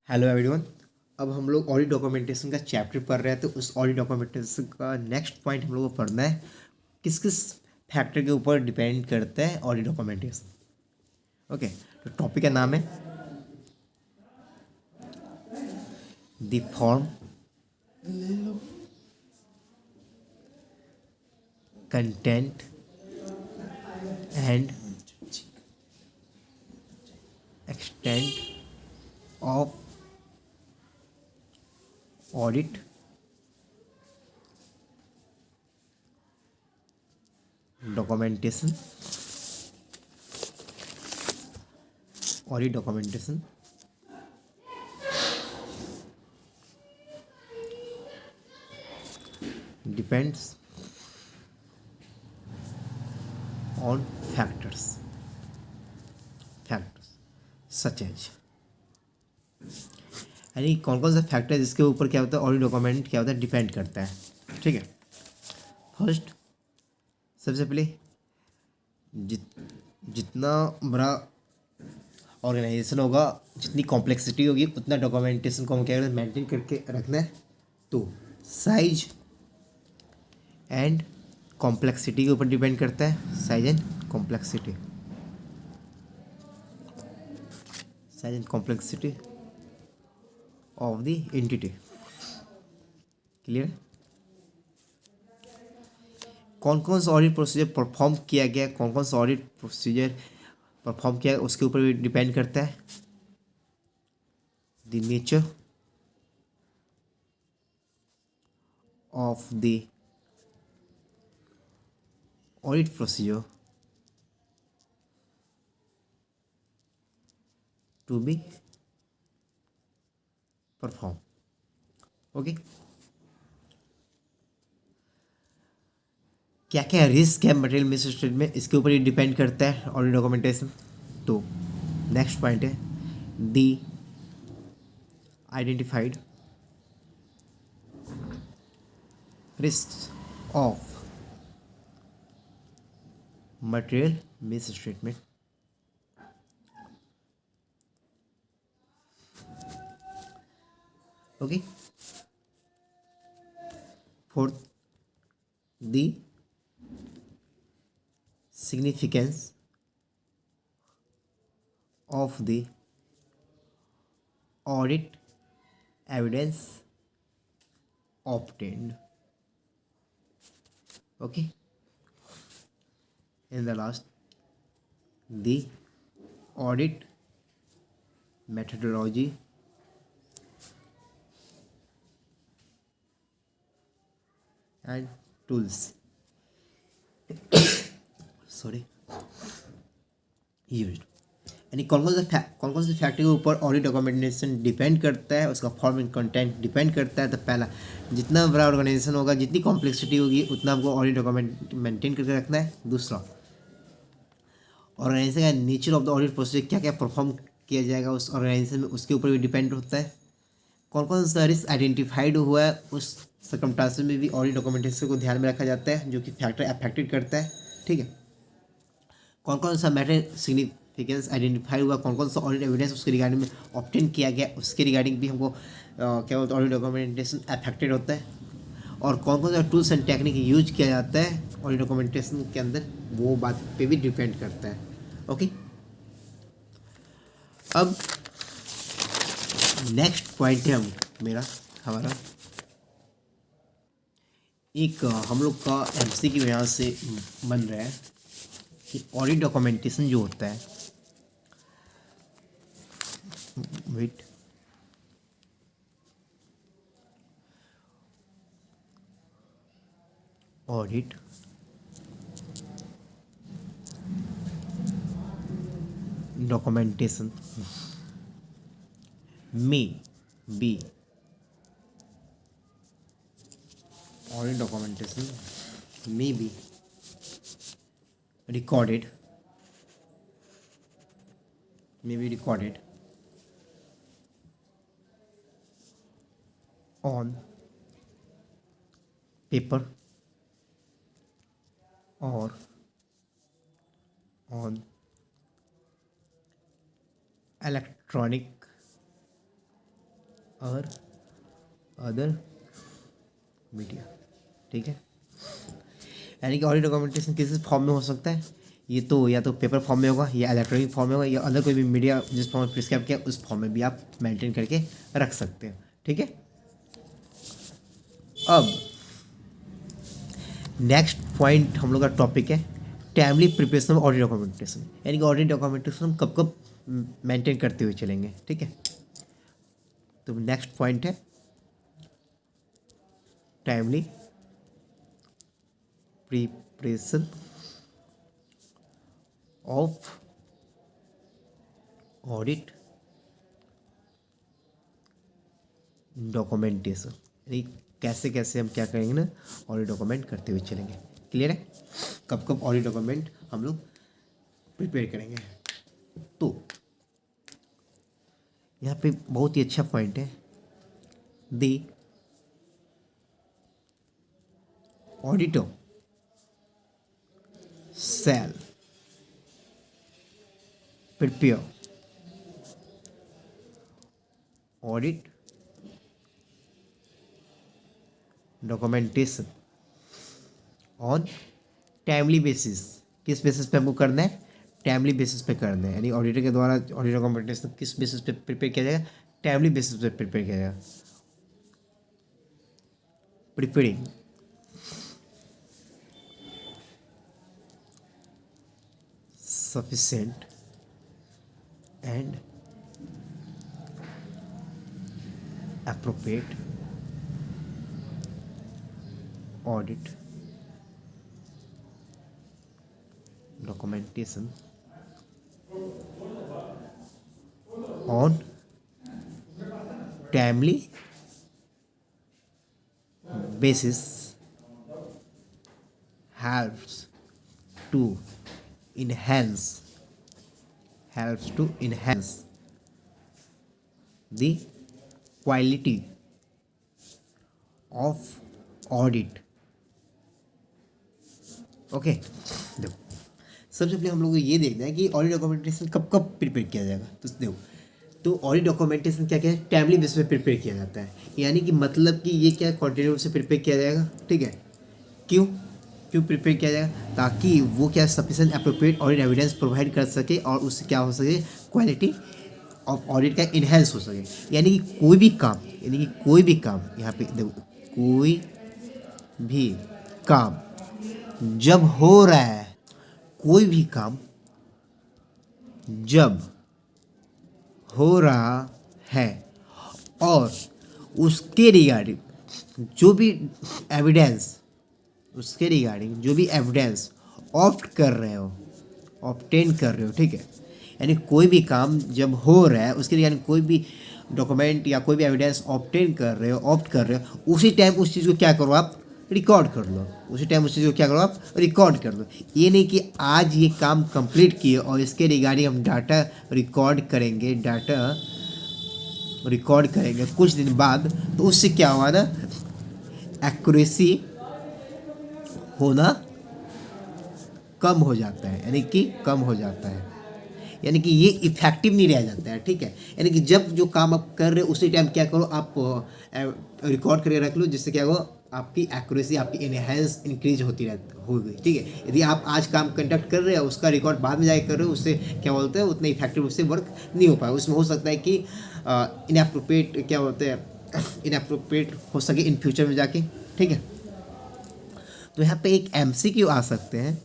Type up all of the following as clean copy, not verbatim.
Hello everyone. अब हम लोग ऑडिट डॉक्यूमेंटेशन का चैप्टर पढ़ रहे हैं, तो उस ऑडिट डॉक्यूमेंटेशन का नेक्स्ट पॉइंट हम लोग को पढ़ना है किस किस फैक्टर के ऊपर डिपेंड करता है ऑडिट डॉक्यूमेंटेशन। ओके, तो टॉपिक का नाम है the form, content and extent of audit documentation. Audit documentation depends on factors such as, यानी कौन कौन सा फैक्टर जिसके ऊपर क्या होता है ऑडिट डॉक्यूमेंट क्या होता है डिपेंड करता है। ठीक है, फर्स्ट सबसे पहले जितना बड़ा ऑर्गेनाइजेशन होगा, जितनी कॉम्प्लेक्सिटी होगी, उतना डॉक्यूमेंटेशन को हम क्या मेंटेन करके रखना है। तो साइज एंड कॉम्प्लेक्सिटी के ऊपर डिपेंड करता है। Size and complexity of the entity. Clear? कौन कौन सा ऑडिट प्रोसीजर परफॉर्म किया गया, कौन कौन सा ऑडिट प्रोसीजर परफॉर्म किया, उसके ऊपर भी डिपेंड करता है। The nature of the audit procedure to be perform. Okay, क्या क्या रिस्क है मटेरियल मिसस्टेट में, इसके ऊपर ही डिपेंड करता है ऑडिट डॉक्यूमेंटेशन। तो नेक्स्ट पॉइंट है the identified risk of material misstatement. Okay, fourth the significance of the audit evidence obtained. Okay, in the last, the audit methodology and tools sorry used. यानी कौन कौन से factor के ऊपर audit documentation depend करता है, उसका फॉर्म एंड कंटेंट डिपेंड करता है। तो पहला, जितना बड़ा ऑर्गेनाइजेशन होगा, जितनी कॉम्प्लेक्सिटी होगी, उतना हमको ऑडिट डॉक्यूमेंट मेंटेन करके रखना है। दूसरा, ऑर्गेनाइजेशन का nature of the audit procedure, क्या क्या परफॉर्म किया जाएगा उस ऑर्गेनाइजेशन में, उसके ऊपर भी डिपेंड होता है। कौन कौन सा रिस्क आइडेंटिफाइड हुआ है, उस सर्कमस्टांसेस में भी ऑडिट डॉक्यूमेंटेशन को ध्यान में रखा जाता है, जो कि फैक्टर अफेक्टेड करता है। ठीक है, कौन कौन सा मैटर सिग्निफिकेंस आइडेंटिफाई हुआ, कौन कौन सा ऑडिट एविडेंस उसके रिगार्डिंग में ऑब्टेन किया गया, उसके रिगार्डिंग भी हमको क्या बोलते हैं ऑडिट डॉक्यूमेंटेशन अफेक्टेड होता है। और कौन कौन सा टूल्स एंड टेक्निक यूज किया जाता है ऑडिट डॉक्यूमेंटेशन के अंदर, वो बात पे भी डिपेंड करता है। ओके, अब नेक्स्ट पॉइंट है हमारा एक हम लोग का एमसी की वजह से बन रहा है कि ऑडिट डॉक्यूमेंटेशन जो होता है, वेट, ऑडिट डॉक्यूमेंटेशन में be audit documentation may be recorded on paper or on electronic और अदर मीडिया। ठीक है, यानी कि ऑडियो डॉक्यूमेंटेशन किस फॉर्म में हो सकता है, ये तो या तो पेपर फॉर्म में होगा या इलेक्ट्रॉनिक फॉर्म में होगा या अदर कोई भी मीडिया जिस फॉर्म में प्रिस्क्राइब किया उस फॉर्म में भी आप मेंटेन करके रख सकते हैं। ठीक है, अब नेक्स्ट पॉइंट हम लोग का टॉपिक है timely preparation of audio documentation, यानी कि ऑडियो डॉक्यूमेंटेशन हम कब कब मेंटेन करते हुए चलेंगे। ठीक है, तो नेक्स्ट पॉइंट है timely preparation of audit documentation, यानी कैसे कैसे हम क्या करेंगे ना, ऑडियो डॉक्यूमेंट करते हुए चलेंगे। क्लियर है, कब कब ऑडियो डॉक्यूमेंट हम लोग प्रिपेयर करेंगे। तो यहाँ पे बहुत ही अच्छा पॉइंट है, the auditor shall prepare audit documentation on timely basis. किस बेसिस पे हमको करना है, टाइमली बेसिस पे करना है, यानी ऑडिटर के द्वारा ऑडिटर डॉक्यूमेंटेशन किस बेसिस पे प्रिपेयर किया जाएगा, टाइमली बेसिस पे प्रिपेयर किया जाएगा। Preparing sufficient and appropriate audit documentation on timely basis helps to enhance the quality of audit। Okay, देखो सबसे पहले हम लोग को ये देखना है कि ऑडिट डॉक्यूमेंटेशन कब कब प्रिपेयर किया जाएगा। तो देखो, तो ऑडिट डॉक्यूमेंटेशन क्या क्या है, टाइमली बेस पे प्रिपेयर किया जाता है, यानी कि मतलब कि ये क्या कंटिन्यू से प्रिपेयर किया जाएगा। ठीक है, क्यों क्यों प्रिपेयर किया जाएगा, ताकि वो क्या sufficient appropriate audit evidence provide कर सके और उससे क्या हो सके, क्वालिटी ऑफ ऑडिट का इन्हेंस हो सके। यानी कि कोई भी काम, यहाँ पे देखो, कोई भी काम जब हो रहा है, कोई भी काम जब हो रहा है और उसके रिगार्डिंग जो भी एविडेंस ऑप्ट कर रहे हो, ऑब्टेन कर रहे हो। ठीक है, यानी कोई भी काम जब हो रहा है उसके लिए, यानी कोई भी डॉक्यूमेंट या कोई भी एविडेंस ऑब्टेन कर रहे हो, ऑप्ट कर रहे हो, उसी टाइम उस चीज़ को क्या करो आप, रिकॉर्ड कर लो। उसी टाइम उस चीज़ को क्या करो आप, रिकॉर्ड कर लो। ये नहीं कि आज ये काम कंप्लीट किए और इसके रिगार्डिंग हम डाटा रिकॉर्ड करेंगे कुछ दिन बाद, तो उससे क्या हुआ ना, एक्यूरेसी होना कम हो जाता है, यानी कि ये इफेक्टिव नहीं रह जाता है। ठीक है, यानी कि जब जो काम आप कर रहे हो उसी टाइम क्या करो, आप रिकॉर्ड करके रख लो, जिससे क्या हो, आपकी एक्यूरेसी, आपकी इंक्रीज होगी। ठीक है, यदि आप आज काम कंडक्ट कर रहे हो, उसका रिकॉर्ड बाद में जाकर कर रहे हो, उससे क्या बोलते हैं, उतना इफेक्टिव उससे वर्क नहीं हो पाएगा। उसमें हो सकता है कि इनएप्रोप्रिएट हो सके इन फ्यूचर में जाके। ठीक है, तो यहाँ पे एक MCQ आ सकते हैं,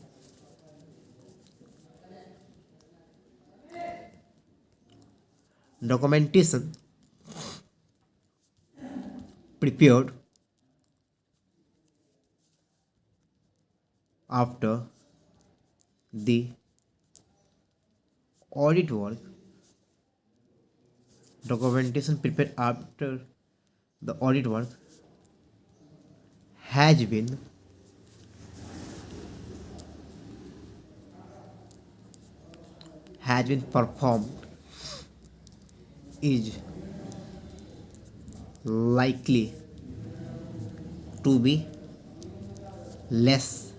documentation prepared after the audit work, documentation prepared after the audit work has been performed is likely to be less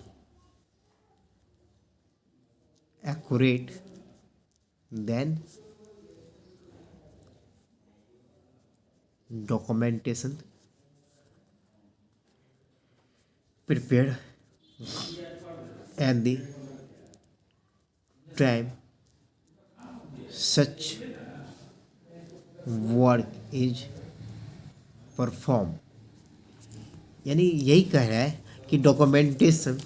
accurate than documentation prepared and the time such work is performed। यानी यही कह रहा है कि documentation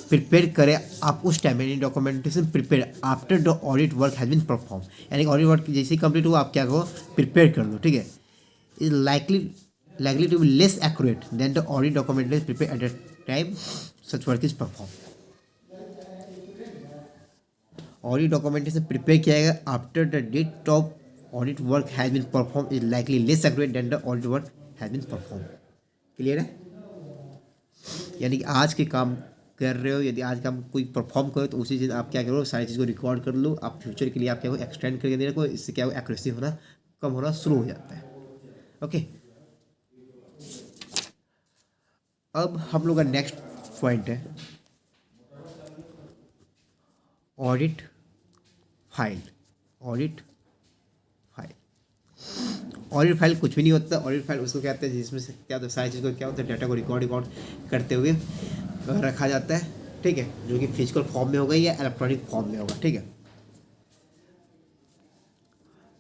prepare करें आप उस time, यानी documentation prepare after the audit work has been perform, यानी ऑडिट वर्क जैसे ही कंप्लीट हुआ आप क्या करो, प्रिपेयर कर लो, ठीक है। Is likely to be less accurate than the audit documentation prepared at the time such work is performed। Audit documentation prepare किया गया after the date of audit work has been perform is likely less accurate than the audit work has been perform. Clear है? यानी कि आज के काम कर रहे हो, यदि आज काम कोई परफॉर्म करो तो उसी दिन आप क्या करो, सारी चीज़ को रिकॉर्ड कर लो, आप फ्यूचर के लिए आप क्या हो एक्सटेंड करके दे रखो, इससे क्या हो एक्यूरेसी होना कम होना शुरू हो जाता है। ओके, अब हम लोग का नेक्स्ट पॉइंट है ऑडिट फाइल। ऑडिट फाइल कुछ भी नहीं होता। ऑडिट फाइल उसको कहते हैं जिसमें से क्या होता है, सारी चीज़ को क्या होता है, डाटा को रिकॉर्ड करते हुए रखा जाता है, ठीक है, जो कि फिजिकल फॉर्म में होगा या इलेक्ट्रॉनिक फॉर्म में होगा, ठीक है।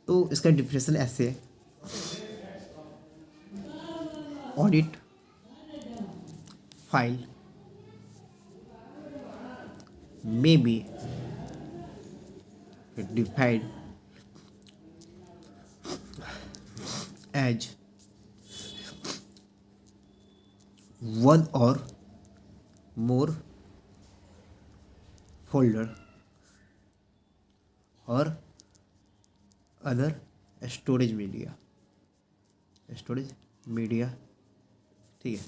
तो इसका डिफिनेशन ऐसे है, audit file may be defined as one or more folder or other storage media, ठीक है।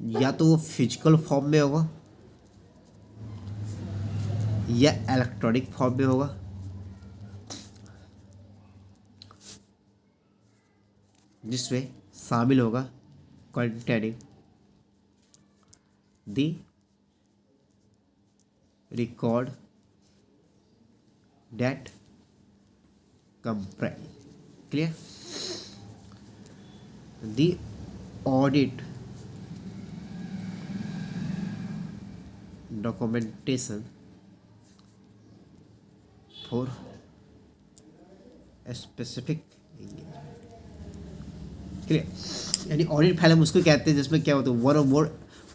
या तो वो फिजिकल फॉर्म में होगा या इलेक्ट्रॉनिक फॉर्म में होगा, जिसमें शामिल होगा containing the record date comprise. Clear? The audit documentation for specific. Clear? यानी ऑडिट फाइल हम उसको कहते हैं जिसमें क्या होता है, वन और मोर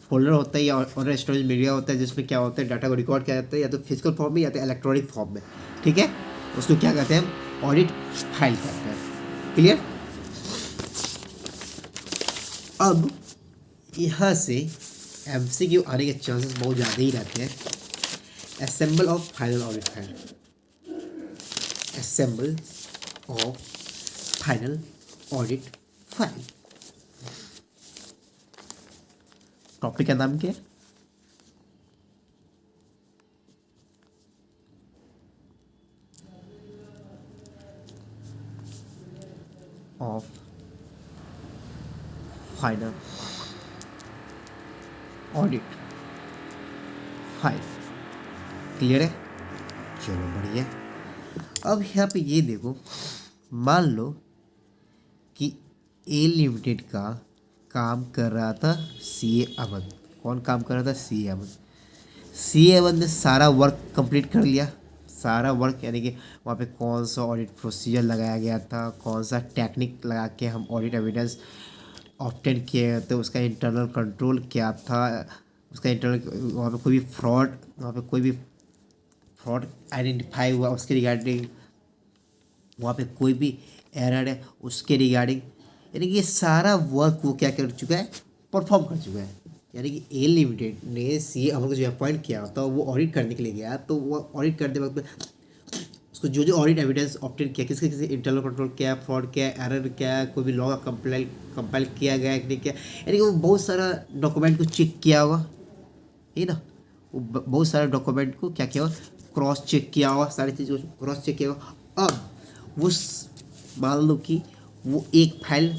फोल्डर होता है या और स्टोरेज मीडिया होता है, जिसमें क्या होता है डाटा को रिकॉर्ड किया जाता है या तो फिजिकल फॉर्म में या तो इलेक्ट्रॉनिक फॉर्म में, ठीक है। उसको क्या कहते हैं हम, ऑडिट फाइल कहते हैं। क्लियर? अब यहाँ से MCQ आने के चांसेस बहुत ज़्यादा ही रहते हैं। Assemble of final audit file, assemble of final audit file. Topic का नाम क्या है? Of final audit file. Clear है? चलो बढ़िया। अब यहाँ पे ये देखो, मान लो कि ए लिमिटेड का काम कर रहा था CA अमन। कौन काम कर रहा था? CA अमन। CA अमन ने सारा वर्क कंप्लीट कर लिया, सारा वर्क, यानी कि वहाँ पे कौन सा ऑडिट प्रोसीजर लगाया गया था, कौन सा टेक्निक लगा के हम ऑडिट एविडेंस ऑब्टेन किए थे, उसका इंटरनल कंट्रोल क्या था, उसका इंटरनल वहाँ पे कोई भी फ्रॉड आइडेंटिफाई हुआ उसके रिगार्डिंग, वहाँ पे कोई भी एरर है उसके रिगार्डिंग, यानी कि ये सारा वर्क वो क्या कर चुका है, परफॉर्म कर चुका है। यानी कि ए लिमिटेड ने CA अमन को जो अपॉइंट किया तो वो ऑडिट करने के लिए गया, तो वो ऑडिट करते वक्त उसको जो ऑडिट एविडेंस ऑब्टेन किया, किसके इंटरनल कंट्रोल क्या, फ्रॉड क्या, एरर क्या, कोई भी लॉ का कंपाइल किया गया है कि नहीं किया, यानी कि वो बहुत सारा डॉक्यूमेंट को चेक किया होगा, है ना। वो बहुत सारे डॉक्यूमेंट को क्या किया होगा, क्रॉस चेक किया होगा, सारी चीज़ को क्रॉस चेक किया होगा। अब वो मान लो कि वो एक फाइल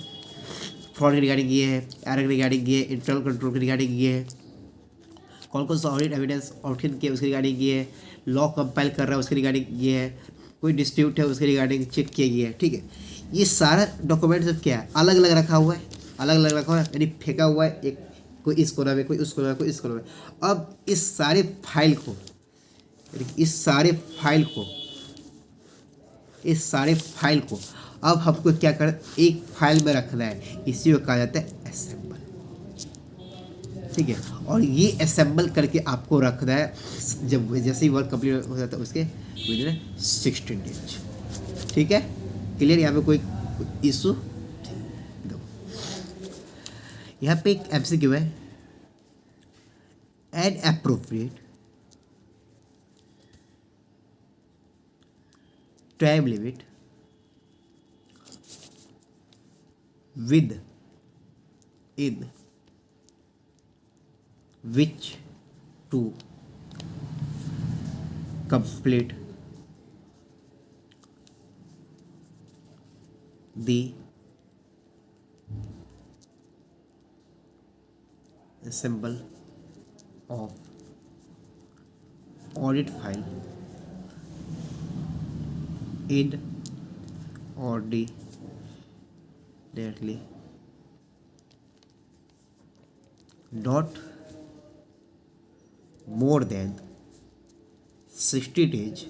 फ्रॉड के रिगार्डिंग ये है, एरर के रिगार्डिंग ये है, इंटरनल कंट्रोल के रिगार्डिंग ये है, कौन सा ऑडिट एविडेंस ऑब्टेन किया उसके रिगार्डिंग ये है, लॉ कंपाइल कर रहा है उसके रिगार्डिंग ये है, कोई डिस्प्यूट है उसके रिगार्डिंग चेक किया गया है, ठीक है। ये सारा डॉक्यूमेंट सब क्या है, अलग अलग रखा हुआ है, अलग अलग रखा हुआ है, यानी फेंका हुआ है, एक कोई इस कोना में, कोई उस कोना में, कोई इस कोना में। अब इस सारे फाइल को, इस सारे फाइल को, इस सारे फाइल को अब हमको क्या कर, एक फाइल में रखना है, इसी को कहा जाता है असेंबल। ठीक है, और ये असेंबल करके आपको रखना है, जब जैसे ही वर्क कंप्लीट हो जाता है उसके विदिन 16 डेज। ठीक है, क्लियर, यहाँ पे कोई इशू। यहाँ पे एक एमसीक्यू है, N appropriate time limit with in which to complete the assemble of audit file in ordinarily not more than 60 days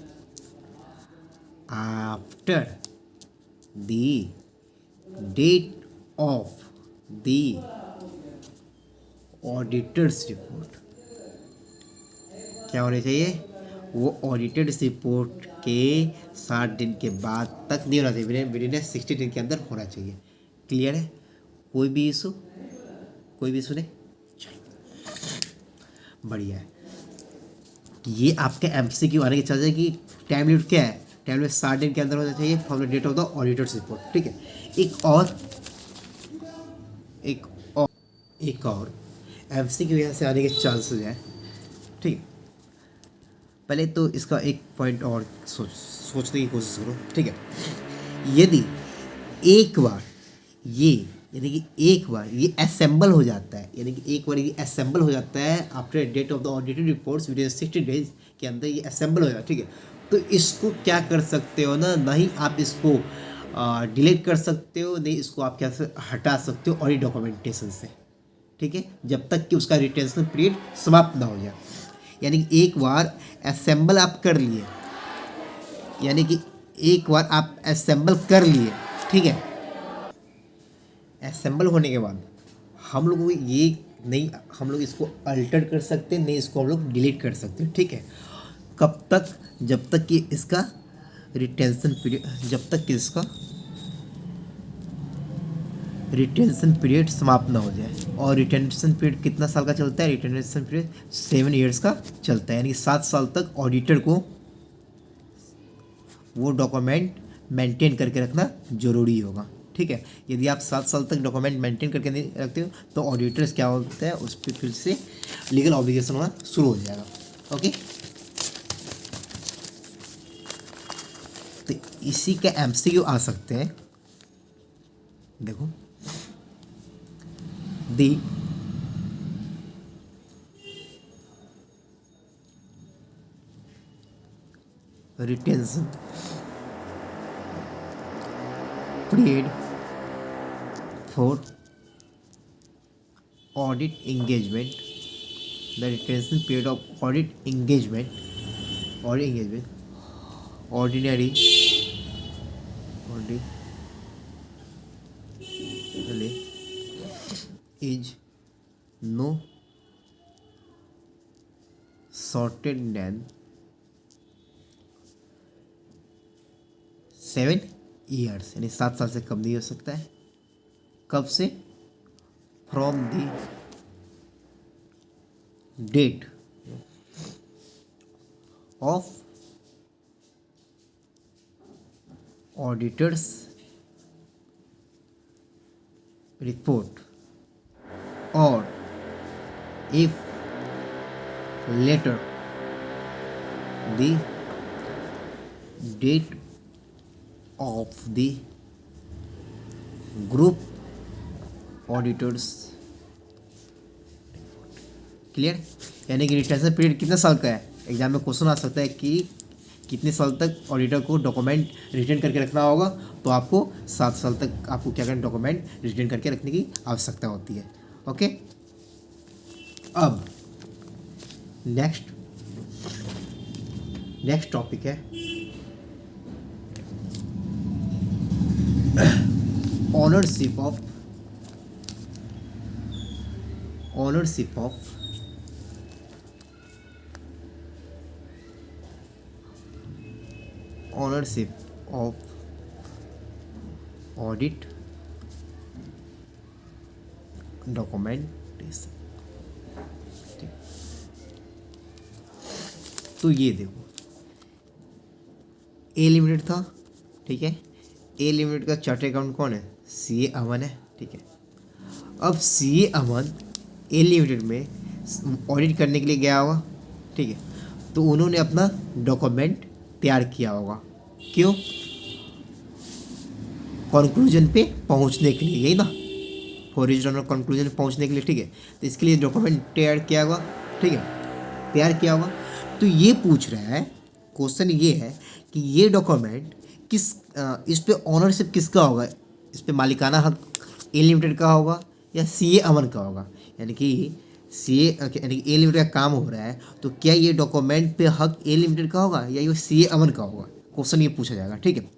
after the date of the auditor's report। क्या होना चाहिए, वो ऑडिटर्स रिपोर्ट के 60 दिन के बाद तक नहीं होना चाहिए, विदिन 60 दिन के अंदर होना चाहिए। क्लियर है, कोई भी इशू, कोई भी इशू नहीं, चलो बढ़िया है। ये आपके एमसीक्यू आने के चलते कि टाइम लिमिट क्या है, टाइम लिमिट 60 दिन के अंदर होना चाहिए from the date of the auditor's report. ठीक है, एक और एमसीक्यू यहाँ से आने के चांसेस हैं। ठीक है, पहले तो इसका एक पॉइंट और सोचने की कोशिश करो। ठीक है, यदि एक बार ये, यानी कि एक बार ये असेंबल हो जाता है, यानी कि एक बार ये असेंबल हो जाता है after date of the audited reports within 60 days के अंदर ये असेंबल हो जाता है। ठीक है, तो इसको क्या कर सकते हो ना, नहीं आप इसको डिलीट कर सकते हो, नहीं इसको आप क्या हटा सकते हो और ये डॉक्यूमेंटेशन से। ठीक है, जब तक कि उसका रिटेंशन पीरियड समाप्त ना हो जाए। यानी कि एक बार असेंबल आप कर लिए, यानी कि एक बार आप असेंबल कर लिए, ठीक है, असेंबल होने के बाद हम लोग ये नहीं, हम लोग इसको अल्टर कर सकते हैं, नहीं इसको हम लोग डिलीट कर सकते हैं। ठीक है, कब तक, जब तक कि इसका रिटेंशन पीरियड, जब तक कि इसका रिटेंशन पीरियड समाप्त ना हो जाए। और रिटेंशन पीरियड कितना साल का चलता है, रिटेंशन पीरियड 7 ईयर्स का चलता है, यानी 7 साल तक ऑडिटर को वो डॉक्यूमेंट मेंटेन करके रखना जरूरी होगा। ठीक है, यदि आप 7 साल तक डॉक्यूमेंट मेंटेन करके नहीं रखते हो तो ऑडिटर्स क्या होता है, उस पर फिर से लीगल ऑब्लिगेशन होना शुरू हो जाएगा। ओके, तो इसी के एमसीक्यू आ सकते हैं। देखो, the retention period for audit engagement, the retention period of audit engagement ordinary is no shorter than 7 years, यानी 7 साल से कम नहीं हो सकता है। कब से, from the date of auditors report और if later the date of the group auditors. Clear, यानी कि रिटेंशन पीरियड कितने साल का है, एग्जाम में क्वेश्चन आ सकता है कि कितने साल तक ऑडिटर को डॉक्यूमेंट रिटर्न करके रखना होगा, तो आपको 7 साल तक आपको क्या करना, डॉक्यूमेंट रिटर्न करके रखने की आवश्यकता होती है। ओके, अब नेक्स्ट टॉपिक है ओनरशिप ऑफ ऑडिट डॉक्यूमेंटेशन। तो ये देखो, ए लिमिटेड था, ठीक है। ए लिमिटेड का चार्टर्ड अकाउंट कौन है, सी ए अमन है, ठीक है। अब सी ए अमन ए लिमिटेड में ऑडिट करने के लिए गया होगा, ठीक है। तो उन्होंने अपना डॉक्यूमेंट तैयार किया होगा, क्यों, कंक्लूजन पे पहुंचने के लिए, यही ना, ओरिजिनल कंक्लूजन पे पहुंचने के लिए, ठीक है। तो इसके लिए डॉक्यूमेंट तैयार किया होगा, ठीक है, तैयार किया होगा। तो ये पूछ रहा है, क्वेश्चन ये है कि ये डॉक्यूमेंट इस पे ऑनरशिप किसका होगा, इस पे मालिकाना हक ए लिमिटेड का होगा या सी ए अमन का होगा। यानी कि ए लिमिटेड का काम हो रहा है, तो क्या ये डॉक्यूमेंट पे हक ए लिमिटेड का होगा या ये सी ए अमन का होगा, क्वेश्चन ये पूछा जाएगा, ठीक है।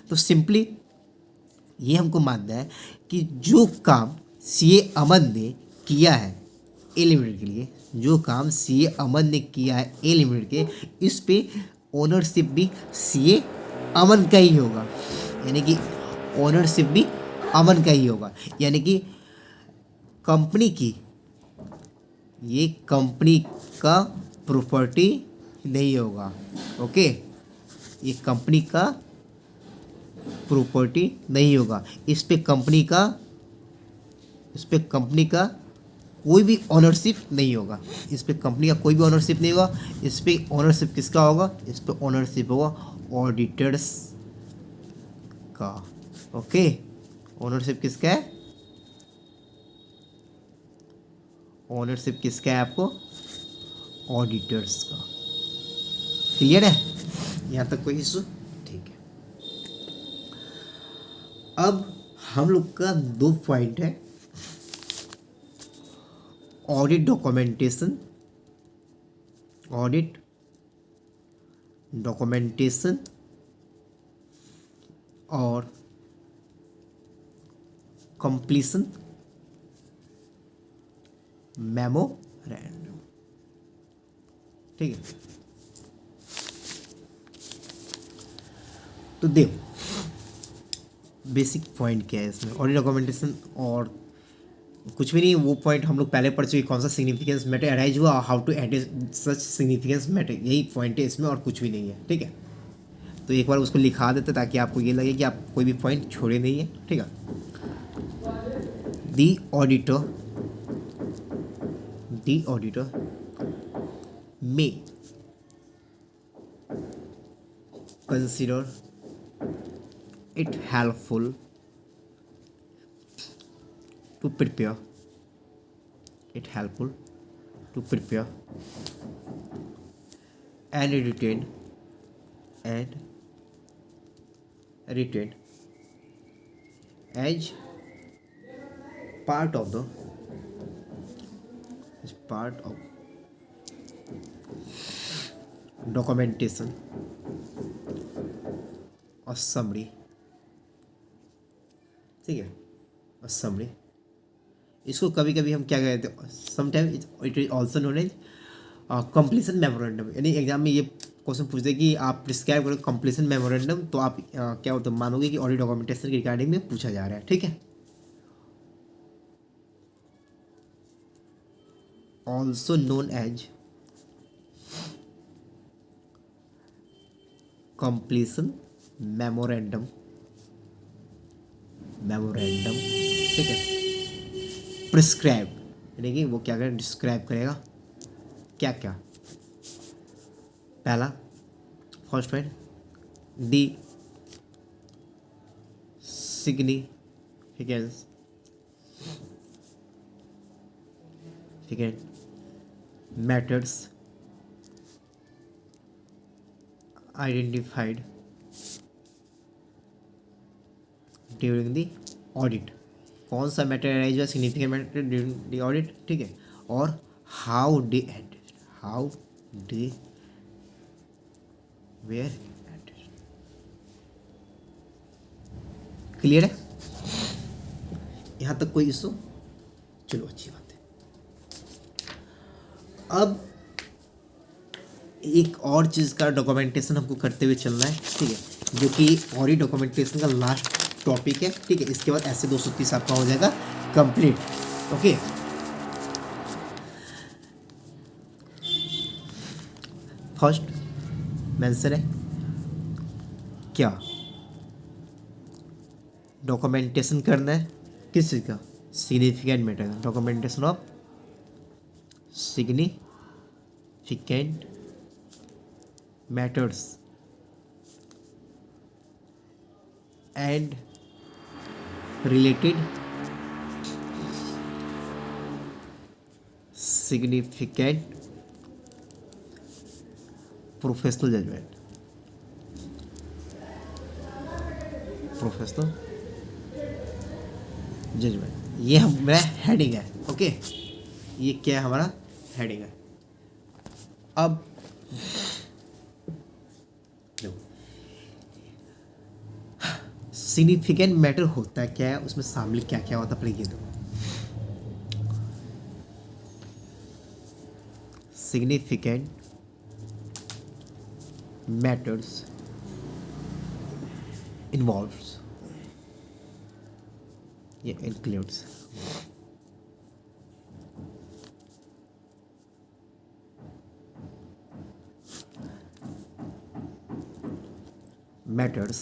तो सिंपली ये हमको मानना है कि जो काम सी ए अमन ने किया है ए लिमिटेड के लिए, जो काम सी ए अमन ने किया है ए लिमिटेड के, इस पे ओनरशिप भी सी ए अमन का ही होगा। यानी कि ओनरशिप भी अमन का ही होगा, यानी कि कंपनी की, ये कंपनी का प्रॉपर्टी नहीं होगा। ओके, ये कंपनी का प्रॉपर्टी नहीं होगा, इस पे कंपनी का कोई भी ओनरशिप नहीं होगा, इस पे कंपनी का कोई भी ओनरशिप नहीं होगा। इस पे ओनरशिप किसका होगा, इस पे ओनरशिप होगा ऑडिटर्स का। ओके, ओनरशिप किसका है, ओनरशिप किसका है आपको, ऑडिटर्स का। क्लियर है यहाँ तक, कोई इशू, ठीक है। अब हम लोग का 2 पॉइंट है, ऑडिट डॉक्यूमेंटेशन और कंप्लीशन मेमोरेंडम, ठीक है। तो देखो बेसिक पॉइंट क्या है इसमें, ऑडिट डॉक्यूमेंटेशन और कुछ भी नहीं, वो पॉइंट हम लोग पहले पढ़ चुके, कौन सा सिग्निफिकेंस मैटर अराइज हुआ, how to edit such significance matter, यही पॉइंट है इसमें और कुछ भी नहीं है, ठीक है। तो एक बार उसको लिखा देते ताकि आपको ये लगे कि आप कोई भी पॉइंट छोड़े नहीं है, ठीक है। दी auditor may consider it helpful to prepare and retain as part of documentation or summary, ठीक है, और समरी। इसको कभी कभी हम क्या कहते हैं, sometime it is also known as completion memorandum. यानी एग्जाम में ये क्वेश्चन पूछते हैं कि आप प्रिस्क्राइब करो कंप्लीशन मेमोरेंडम, तो आप क्या होता है, मानोगे कि ऑडिट डॉक्यूमेंटेशन के रिगार्डिंग में पूछा जा रहा है, ठीक है। Also known as completion memorandum, ठीक है। प्रिस्क्राइब यानी कि वो क्या करेगा, डिस्क्राइब करेगा क्या क्या। पहला first point, the significance matters identified during the audit, कौन सा मैटर अराइज हुआ significant matter during the audit, ठीक है, और how they were added. Clear है यहाँ तक कोई इशू? चलो अच्छी बात है। अब एक और चीज़ का डॉक्यूमेंटेशन हमको करते हुए चलना है, ठीक है, जो कि ऑडिट डॉक्यूमेंटेशन का लास्ट टॉपिक है, ठीक है। इसके बाद ऐसे 230 आपका हो जाएगा कंप्लीट। ओके, फर्स्ट मेंशन है क्या, डॉक्यूमेंटेशन करना है किस चीज़ का, सिग्निफिकेंट मैटर का, documentation of significant matters and related significant professional judgement, ये हमारा हेडिंग है। ओके, ये क्या है, हमारा हेडिंग है। अब सिग्निफिकेंट मैटर होता है क्या है, उसमें शामिल क्या क्या होता है, पहले ये दो। सिग्निफिकेंट मैटर्स इन्वॉल्व्स, ये includes matters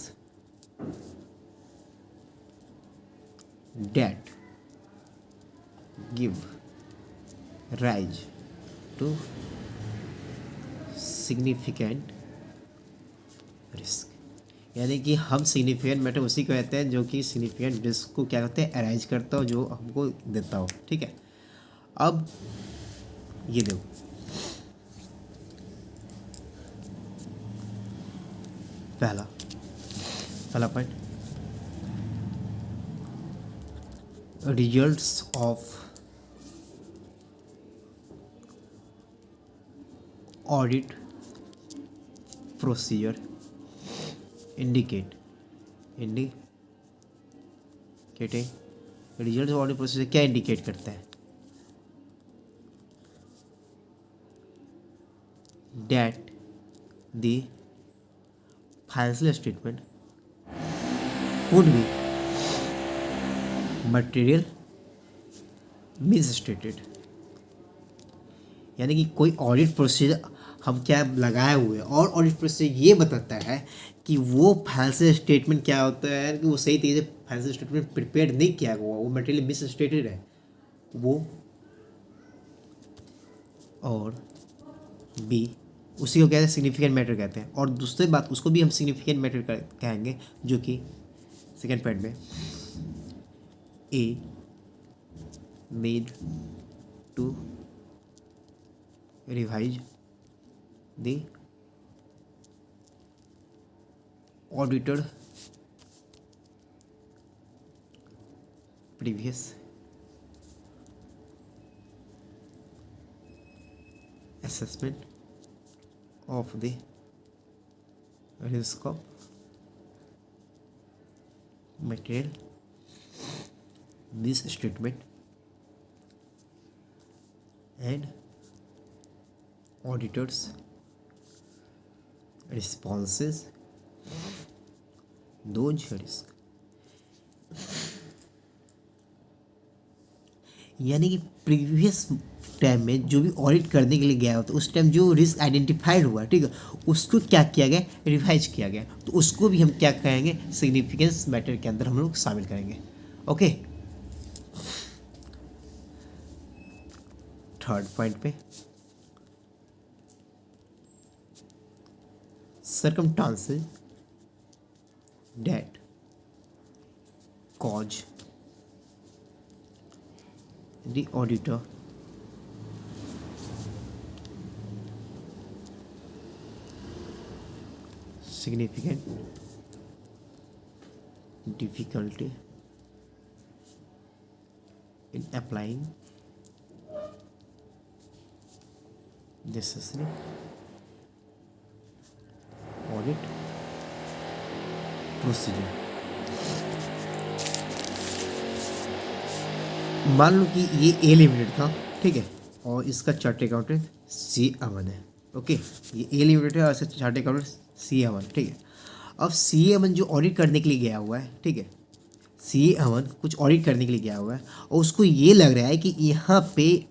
that give rise to significant risk, यानी कि हम सिग्निफिकेंट मैटर उसी को कहते हैं जो कि सिग्निफिकेंट रिस्क को क्या कहते हैं, अराइज करता हो, जो हमको देता हो, ठीक है। अब ये देखो, पहला point, results of audit procedure indicating result of audit procedure क्या इंडिकेट करता है, that the financial statement could be material misstated, यानी कि कोई ऑडिट प्रोसीजर हम क्या लगाए हुए हैं और ऑडिट प्रोसीजर ये बताता है कि वो फाइनेंशियल स्टेटमेंट क्या होता है कि वो सही तरीके से फाइनेंशियल स्टेटमेंट प्रिपेयर नहीं किया हुआ, वो मटेरियल मिसस्टेटेड है वो, और बी उसी को कहते हैं सिग्निफिकेंट मैटर कहते हैं, और दूसरी बात उसको भी हम सिग्निफिकेंट मैटर कहेंगे, जो कि सेकेंड पॉइंट में a need to revise the audited previous assessment of the risk of material misstatement and auditors responses those risk, यानी कि प्रीवियस टाइम में जो भी ऑडिट करने के लिए गया होता है उस टाइम जो रिस्क आइडेंटिफाइड हुआ, ठीक है, उसको क्या किया गया, रिवाइज किया गया, तो उसको भी हम क्या कहेंगे, सिग्निफिकेंस मैटर के अंदर हम लोग शामिल करेंगे। ओके, थर्ड पॉइंट पे circumstances that cause the auditor significant difficulty in applying necessary audit procedure। मान लो कि ये ए लिमिटेड था, ठीक है, और इसका चार्ट अकाउंटेंट सी अमन है। ओके, ये ए लिमिटेड है और इसका चार्ट अकाउंटेंट सी अमन, ठीक है। अब सी अमन जो ऑडिट करने के लिए गया हुआ है, ठीक है, सी अमन कुछ ऑडिट करने के लिए गया हुआ है और उसको ये लग रहा है कि यहाँ पे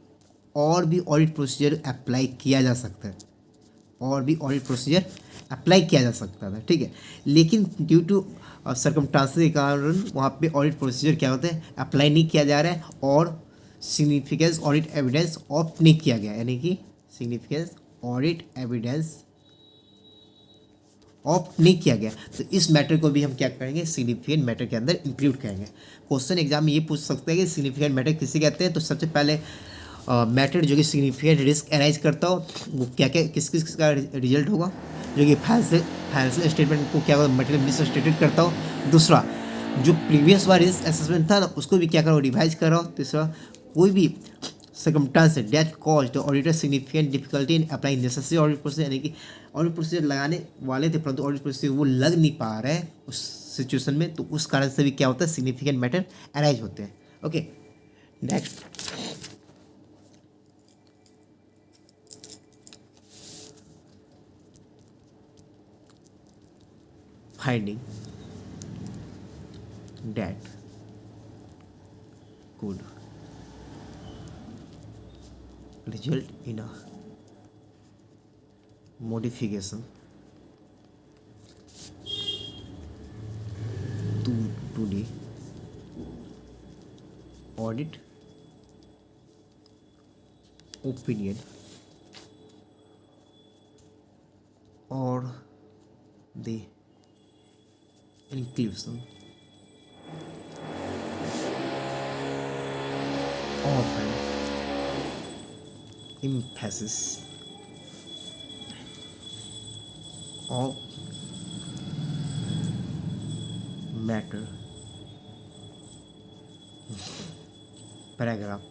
और भी ऑडिट प्रोसीजर अप्लाई किया जा सकता है, और भी ऑडिट प्रोसीजर अप्लाई किया जा सकता था, ठीक है। लेकिन ड्यू टू सर्कमस्टांसेस के कारण वहाँ पे ऑडिट प्रोसीजर क्या होता है, अप्लाई नहीं किया जा रहा है और सिग्निफिकेंस ऑडिट एविडेंस ऑप्ट नहीं किया गया, यानी कि सिग्निफिकेंस ऑडिट एविडेंस ऑप्ट नहीं किया गया। तो इस मैटर को भी हम क्या करेंगे, सिग्निफिकेंट मैटर के अंदर इंक्लूड करेंगे। क्वेश्चन एग्जाम में ये पूछ सकते हैं कि सिग्निफिकेंट मैटर किसे कहते हैं। तो सबसे पहले मैटर जो कि सिग्निफिकेंट रिस्क एराइज करता हो वो क्या क्या किस किस का रिजल्ट होगा, जो कि फाइनेंशियल स्टेटमेंट को क्या मटेरियल मिस स्टेटेड करता हो। दूसरा, जो प्रीवियस बार रिस्क असेसमेंट था ना उसको भी क्या करो, रिवाइज करो। तीसरा, कोई भी circumstance that caused auditor significant difficulty in applying necessary audit procedure, यानी कि ऑडिट प्रोसीजर लगाने वाले थे परंतु ऑडिट प्रोसीजर वो लग नहीं पा रहे हैं उस सिचुएशन में, तो उस कारण से भी क्या होता है, सिग्निफिकेंट मैटर अराइज होते हैं। Okay, next, finding that could result in a modification to the audit opinion or the inclusion of an emphasis of matter paragraph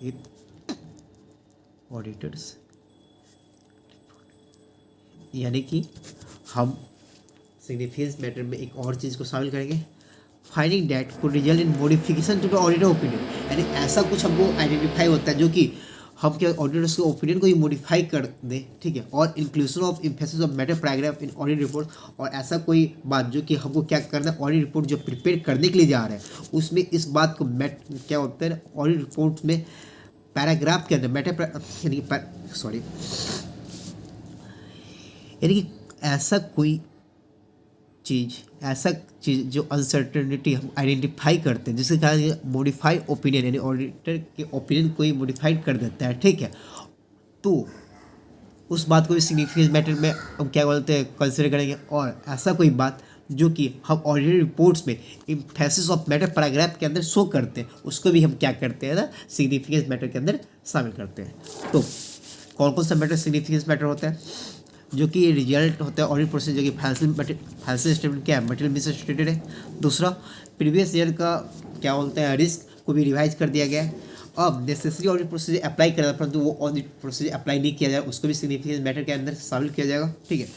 with auditors, यानी कि हम सिग्निफिकेंस मैटर में एक और चीज़ को शामिल करेंगे, फाइंडिंग डैट को result in modification to the auditor opinion, यानी ऐसा कुछ हमको आइडेंटिफाई होता है जो कि हम क्या ऑडिटर्स के ओपिनियन को ही मॉडिफाई कर दें, ठीक है, और inclusion of emphasis of matter paragraph in audit report, और ऐसा कोई बात जो कि हमको क्या करना है, ऑडिट रिपोर्ट जो प्रिपेयर करने के लिए जा रहे हैं उसमें इस बात को क्या होता है ऑडिट रिपोर्ट में पैराग्राफ के अंदर मैटर यानी कि ऐसा कोई चीज़ जो अनसर्टेनिटी हम आइडेंटिफाई करते हैं जिसके कारण मॉडिफाई ओपिनियन, यानी ऑडिटर के ओपिनियन को ही मॉडिफाइड कर देता है, ठीक है, तो उस बात को भी सिग्निफिकेंस मैटर में हम क्या बोलते हैं कंसिडर करेंगे। और ऐसा कोई बात जो कि हम ऑडिट रिपोर्ट्स में एम्फेसिस ऑफ मैटर पैराग्राफ के अंदर शो करते हैं उसको भी हम क्या करते हैं ना, सिग्निफिकेंस मैटर के अंदर शामिल करते हैं। तो कौन कौन सा मैटर सिग्निफिकेंस मैटर होता है, जो कि रिजल्ट होता है ऑडिट प्रोसेस, जो कि फाइनेंशियल स्टेटमेंट क्या है, मटेरियल मिस स्टेटेड है। दूसरा, प्रीवियस ईयर का क्या बोलते हैं रिस्क को भी रिवाइज कर दिया गया है। अब नेसेसरी ऑडिट प्रोसीजर अप्लाई करा परंतु वो ऑडिट प्रोसीजर अप्लाई नहीं किया जाए उसको भी सिग्निफिकेंस मैटर के अंदर शामिल किया जाएगा, ठीक है।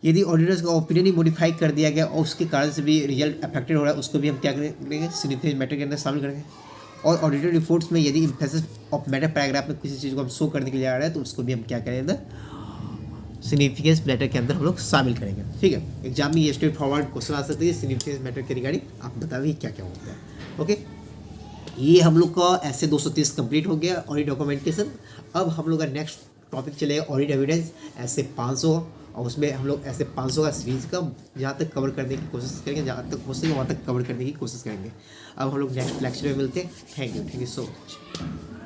यदि ऑडिटर्स का ओपिनियन ही मॉडिफाई कर दिया गया और उसके कारण से भी रिजल्ट अफेक्टेड हो रहा है उसको भी हम क्या करेंगे, सिग्निफिकेंस मैटर के अंदर शामिल करेंगे। और ऑडिटर रिपोर्ट्स में यदि एम्फेसिस ऑफ मैटर पैराग्राफ में किसी चीज़ को हम शो करने के लिए आ रहे हैं तो उसको भी हम क्या करेंगे, सिग्निफिकेंस मैटर के अंदर हम लोग शामिल करेंगे, ठीक है। एग्जाम में ये स्ट्रेट फॉरवर्ड क्वेश्चन आ सकते हैं सिग्निफिकेंस मैटर के रिगार्डिंग, आप बताइए क्या क्या होता है। ओके, ये हम लोग का ऐसे 230 कंप्लीट हो गया ऑडिट डॉक्यूमेंटेशन। अब हम लोग का नेक्स्ट टॉपिक चलेगा ऑडिट एविडेंस, ऐसे 500, और उसमें हम लोग ऐसे 500 का सीरीज का जहाँ तक कवर करने की कोशिश करेंगे, जहाँ तक हो सके वहाँ तक कवर करने की कोशिश करेंगे। अब हम लोग नेक्स्ट लेक्चर में मिलते हैं। Thank you so much.